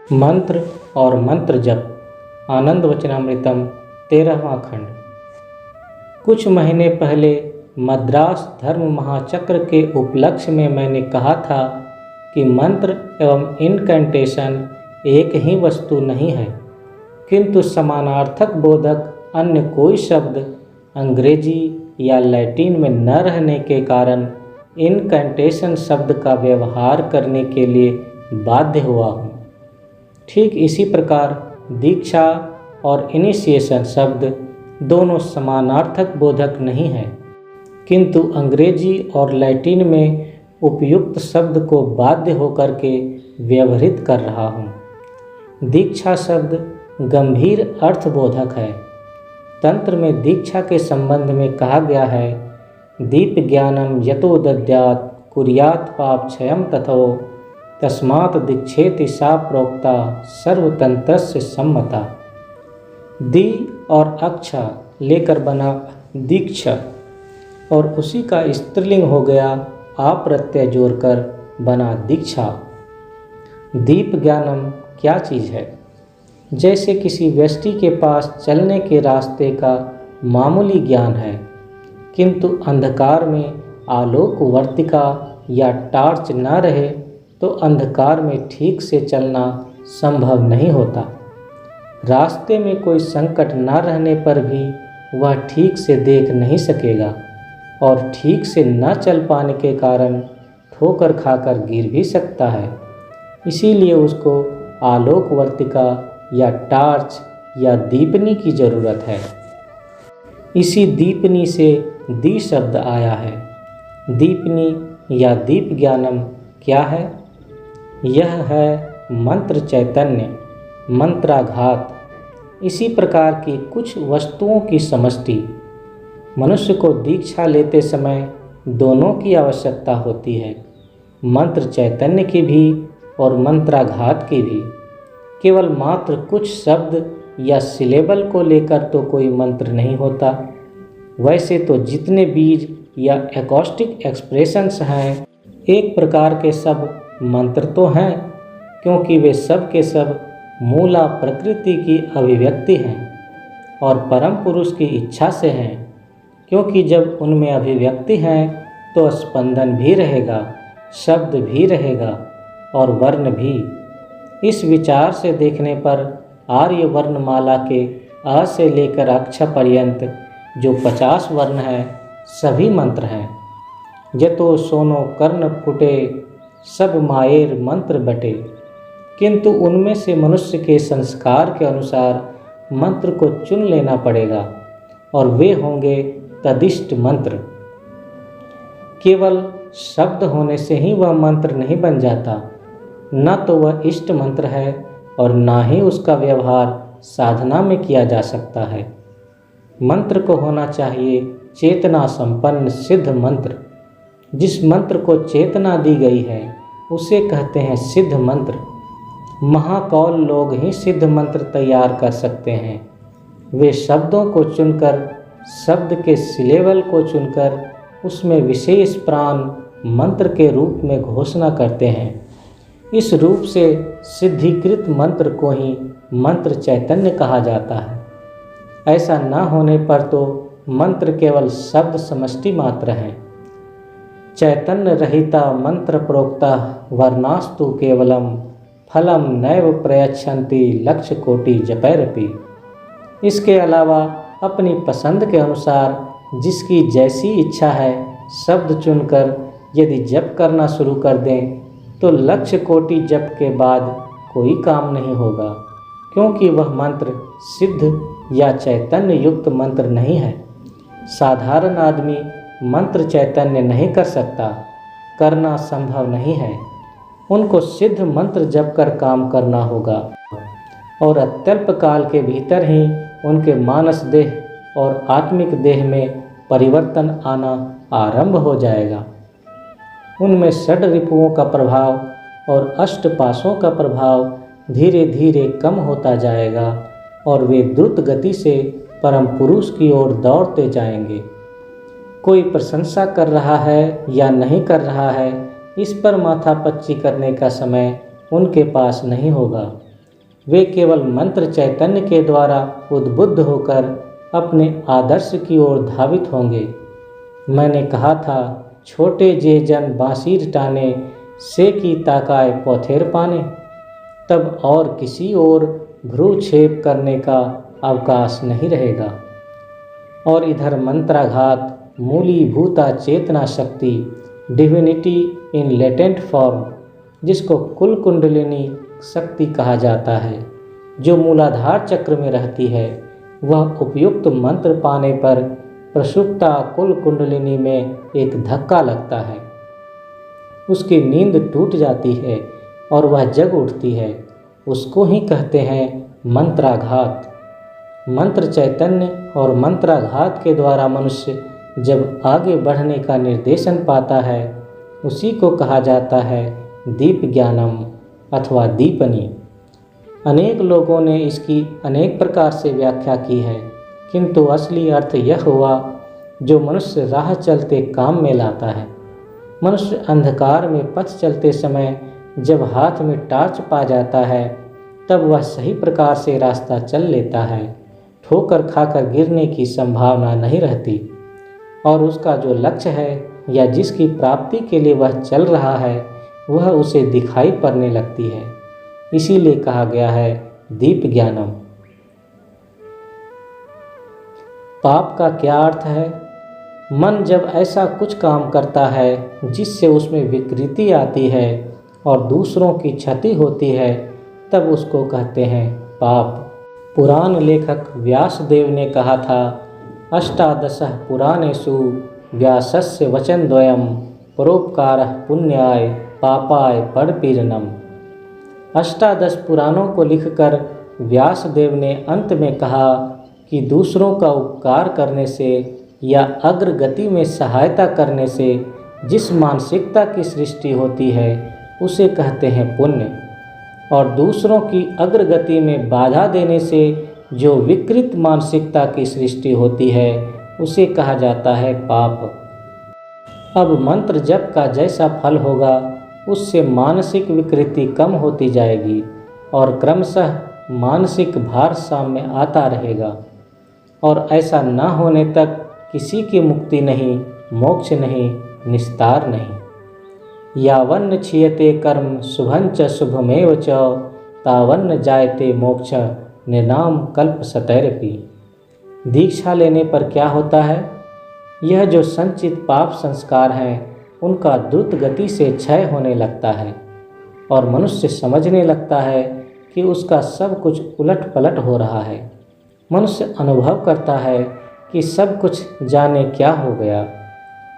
मंत्र और मंत्र जप आनंद वचनामृतम 13वां खंड। कुछ महीने पहले मद्रास धर्म महाचक्र के उपलक्ष्य में मैंने कहा था कि मंत्र एवं इनकैंटेशन एक ही वस्तु नहीं है, किंतु समानार्थक बोधक अन्य कोई शब्द अंग्रेजी या लैटिन में न रहने के कारण इनकैंटेशन शब्द का व्यवहार करने के लिए बाध्य हुआ हूँ। ठीक इसी प्रकार दीक्षा और इनिशिएशन शब्द दोनों समानार्थक बोधक नहीं है, किंतु अंग्रेजी और लैटिन में उपयुक्त शब्द को बाध्य होकर के व्यवहृत कर रहा हूँ। दीक्षा शब्द गंभीर अर्थबोधक है। तंत्र में दीक्षा के संबंध में कहा गया है, दीप ज्ञानम यतो दद्यात् कुर्यात् पाप क्षयम तथो तस्मात् दीक्षेति सा प्रोक्ता सर्वतंत्रस्य सम्मता। दी और अक्षा लेकर बना दीक्षा और उसी का स्त्रीलिंग हो गया आप प्रत्यय जोड़कर बना दीक्षा। दीप ज्ञानम क्या चीज़ है? जैसे किसी व्यक्ति के पास चलने के रास्ते का मामूली ज्ञान है, किंतु अंधकार में आलोक वर्तिका या टार्च न रहे तो अंधकार में ठीक से चलना संभव नहीं होता। रास्ते में कोई संकट न रहने पर भी वह ठीक से देख नहीं सकेगा और ठीक से न चल पाने के कारण ठोकर खाकर गिर भी सकता है। इसीलिए उसको आलोक वर्तिका या टार्च या दीपनी की ज़रूरत है। इसी दीपनी से दी शब्द आया है। दीपनी या दीप ज्ञानम क्या है? यह है मंत्र चैतन्य, मंत्राघात। इसी प्रकार की कुछ वस्तुओं की समष्टि। मनुष्य को दीक्षा लेते समय दोनों की आवश्यकता होती है, मंत्र चैतन्य की भी और मंत्राघात की भी। केवल मात्र कुछ शब्द या सिलेबल को लेकर तो कोई मंत्र नहीं होता। वैसे तो जितने बीज या एकॉस्टिक एक्सप्रेशंस हैं, एक प्रकार के सब मंत्र तो हैं, क्योंकि वे सब के सब मूला प्रकृति की अभिव्यक्ति हैं और परम पुरुष की इच्छा से हैं। क्योंकि जब उनमें अभिव्यक्ति है तो स्पंदन भी रहेगा, शब्द भी रहेगा और वर्ण भी। इस विचार से देखने पर आर्य वर्णमाला के अ से लेकर अक्ष पर्यंत जो 50 वर्ण हैं, सभी मंत्र हैं। यतो सोनो कर्ण फुटे सब मायर मंत्र बटे। किंतु उनमें से मनुष्य के संस्कार के अनुसार मंत्र को चुन लेना पड़ेगा और वे होंगे तदिष्ट मंत्र। केवल शब्द होने से ही वह मंत्र नहीं बन जाता, न तो वह इष्ट मंत्र है और न ही उसका व्यवहार साधना में किया जा सकता है। मंत्र को होना चाहिए चेतना संपन्न सिद्ध मंत्र। जिस मंत्र को चेतना दी गई है उसे कहते हैं सिद्ध मंत्र। महाकौल लोग ही सिद्ध मंत्र तैयार कर सकते हैं। वे शब्दों को चुनकर, शब्द के सिलेबल को चुनकर उसमें विशेष प्राण मंत्र के रूप में घोषणा करते हैं। इस रूप से सिद्धिकृत मंत्र को ही मंत्र चैतन्य कहा जाता है। ऐसा न होने पर तो मंत्र केवल शब्द समष्टि मात्र है। चैतन्य रहिता मंत्र प्रोक्ता वर्णास्तु केवलम फलम नैव प्रयच्छन्ति लक्ष्य कोटि जपैरपि। इसके अलावा अपनी पसंद के अनुसार जिसकी जैसी इच्छा है शब्द चुनकर यदि जप करना शुरू कर दें तो लक्ष्य कोटि जप के बाद कोई काम नहीं होगा, क्योंकि वह मंत्र सिद्ध या चैतन्य युक्त मंत्र नहीं है। साधारण आदमी मंत्र चैतन्य नहीं कर सकता, करना संभव नहीं है। उनको सिद्ध मंत्र जप कर काम करना होगा और अत्यल्प काल के भीतर ही उनके मानस देह और आत्मिक देह में परिवर्तन आना आरंभ हो जाएगा। उनमें षड रिपुओं का प्रभाव और अष्टपाशों का प्रभाव धीरे धीरे कम होता जाएगा और वे द्रुत गति से परम पुरुष की ओर दौड़ते जाएंगे। कोई प्रशंसा कर रहा है या नहीं कर रहा है, इस पर माथापच्ची करने का समय उनके पास नहीं होगा। वे केवल मंत्र चैतन्य के द्वारा उद्बुद्ध होकर अपने आदर्श की ओर धावित होंगे। मैंने कहा था, छोटे जे जन बांसीर टाने, से की ताकाय पौथेर पाने। तब और किसी और भ्रूक्षेप करने का अवकाश नहीं रहेगा। और इधर मंत्राघात, मूलीभूता चेतना शक्ति, डिविनिटी इन लेटेंट फॉर्म, जिसको कुल कुंडलिनी शक्ति कहा जाता है, जो मूलाधार चक्र में रहती है, वह उपयुक्त मंत्र पाने पर प्रसुप्ता कुल कुंडलिनी में एक धक्का लगता है। उसकी नींद टूट जाती है और वह जग उठती है। उसको ही कहते हैं मंत्राघात। मंत्र चैतन्य और मंत्राघात के द्वारा मनुष्य जब आगे बढ़ने का निर्देशन पाता है, उसी को कहा जाता है दीप ज्ञानम अथवा दीपनी। अनेक लोगों ने इसकी अनेक प्रकार से व्याख्या की है, किंतु असली अर्थ यह हुआ जो मनुष्य राह चलते काम में लाता है। मनुष्य अंधकार में पथ चलते समय जब हाथ में टार्च पा जाता है, तब वह सही प्रकार से रास्ता चल लेता है। ठोकर खाकर गिरने की संभावना नहीं रहती और उसका जो लक्ष्य है या जिसकी प्राप्ति के लिए वह चल रहा है, वह उसे दिखाई पड़ने लगती है। इसीलिए कहा गया है दीप ज्ञानम। पाप का क्या अर्थ है? मन जब ऐसा कुछ काम करता है जिससे उसमें विकृति आती है और दूसरों की क्षति होती है, तब उसको कहते हैं पाप। पुराण लेखक व्यासदेव ने कहा था, अष्टादशः पुराणेषु व्यासस्य वचनद्वयम् परोपकारः पुण्याय पापाय परपीडनम्। अष्टादश पुराणों को लिखकर व्यासदेव ने अंत में कहा कि दूसरों का उपकार करने से या अग्रगति में सहायता करने से जिस मानसिकता की सृष्टि होती है, उसे कहते हैं पुण्य, और दूसरों की अग्रगति में बाधा देने से जो विकृत मानसिकता की सृष्टि होती है, उसे कहा जाता है पाप। अब मंत्र जप का जैसा फल होगा, उससे मानसिक विकृति कम होती जाएगी और क्रमशः मानसिक भारसाम्य आता रहेगा। और ऐसा न होने तक किसी की मुक्ति नहीं, मोक्ष नहीं, निस्तार नहीं। यावन्न क्षीयते कर्म शुभंच शुभमेव च तावन्न जायते मोक्ष निर्नाम कल्प सतैरपि। दीक्षा लेने पर क्या होता है? यह जो संचित पाप संस्कार हैं, उनका द्रुत गति से क्षय होने लगता है और मनुष्य समझने लगता है कि उसका सब कुछ उलट पलट हो रहा है। मनुष्य अनुभव करता है कि सब कुछ जाने क्या हो गया,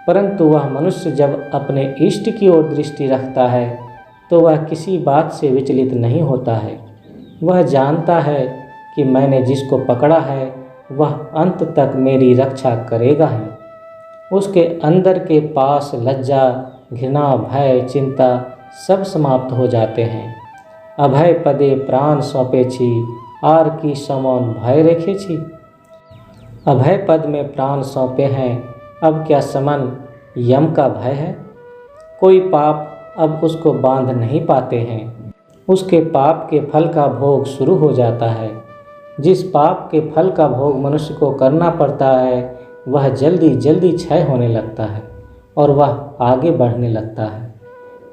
परंतु वह मनुष्य जब अपने इष्ट की ओर दृष्टि रखता है तो वह किसी बात से विचलित नहीं होता है। वह जानता है कि मैंने जिसको पकड़ा है वह अंत तक मेरी रक्षा करेगा ही। उसके अंदर के पास लज्जा, घृणा, भय, चिंता सब समाप्त हो जाते हैं। अभय पदे प्राण सौंपे छी, आर की समौन भय रेखे छी। अभय पद में प्राण सौंपे हैं, अब क्या समन यम का भय है? कोई पाप अब उसको बांध नहीं पाते हैं। उसके पाप के फल का भोग शुरू हो जाता है। जिस पाप के फल का भोग मनुष्य को करना पड़ता है, वह जल्दी जल्दी क्षय होने लगता है और वह आगे बढ़ने लगता है।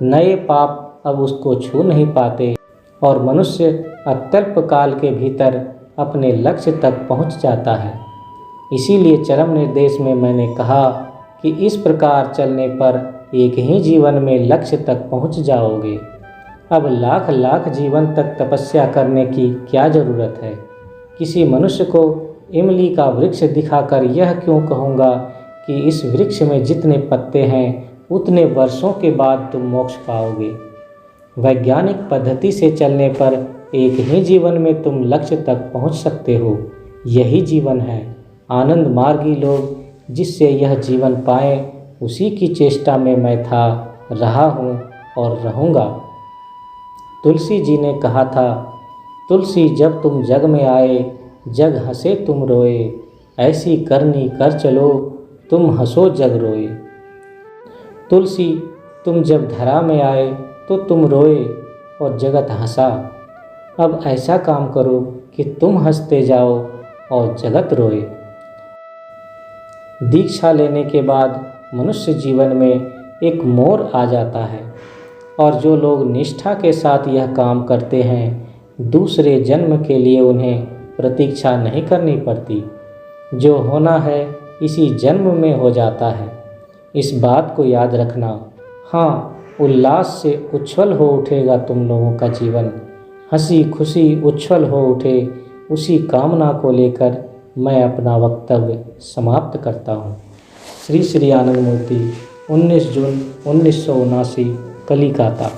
नए पाप अब उसको छू नहीं पाते और मनुष्य अत्यल्प काल के भीतर अपने लक्ष्य तक पहुंच जाता है। इसीलिए चरम निर्देश में मैंने कहा कि इस प्रकार चलने पर एक ही जीवन में लक्ष्य तक पहुंच जाओगे। अब लाख लाख जीवन तक तपस्या करने की क्या ज़रूरत है? किसी मनुष्य को इमली का वृक्ष दिखाकर यह क्यों कहूँगा कि इस वृक्ष में जितने पत्ते हैं उतने वर्षों के बाद तुम मोक्ष पाओगे। वैज्ञानिक पद्धति से चलने पर एक ही जीवन में तुम लक्ष्य तक पहुँच सकते हो। यही जीवन है। आनंद मार्गी लोग जिससे यह जीवन पाए, उसी की चेष्टा में मैं था, रहा हूँ और रहूँगा। तुलसी जी ने कहा था, तुलसी जब तुम जग में आए, जग हंसे तुम रोए, ऐसी करनी कर चलो, तुम हंसो जग रोए। तुलसी तुम जब धरा में आए तो तुम रोए और जगत हंसा। अब ऐसा काम करो कि तुम हंसते जाओ और जगत रोए। दीक्षा लेने के बाद मनुष्य जीवन में एक मोड़ आ जाता है और जो लोग निष्ठा के साथ यह काम करते हैं दूसरे जन्म के लिए उन्हें प्रतीक्षा नहीं करनी पड़ती। जो होना है इसी जन्म में हो जाता है। इस बात को याद रखना। हाँ, उल्लास से उच्छल हो उठेगा तुम लोगों का जीवन। हंसी खुशी उच्छल हो उठे, उसी कामना को लेकर मैं अपना वक्तव्य समाप्त करता हूँ। श्री श्री आनंद मूर्ति, 19 जून 1979, कलिकाता।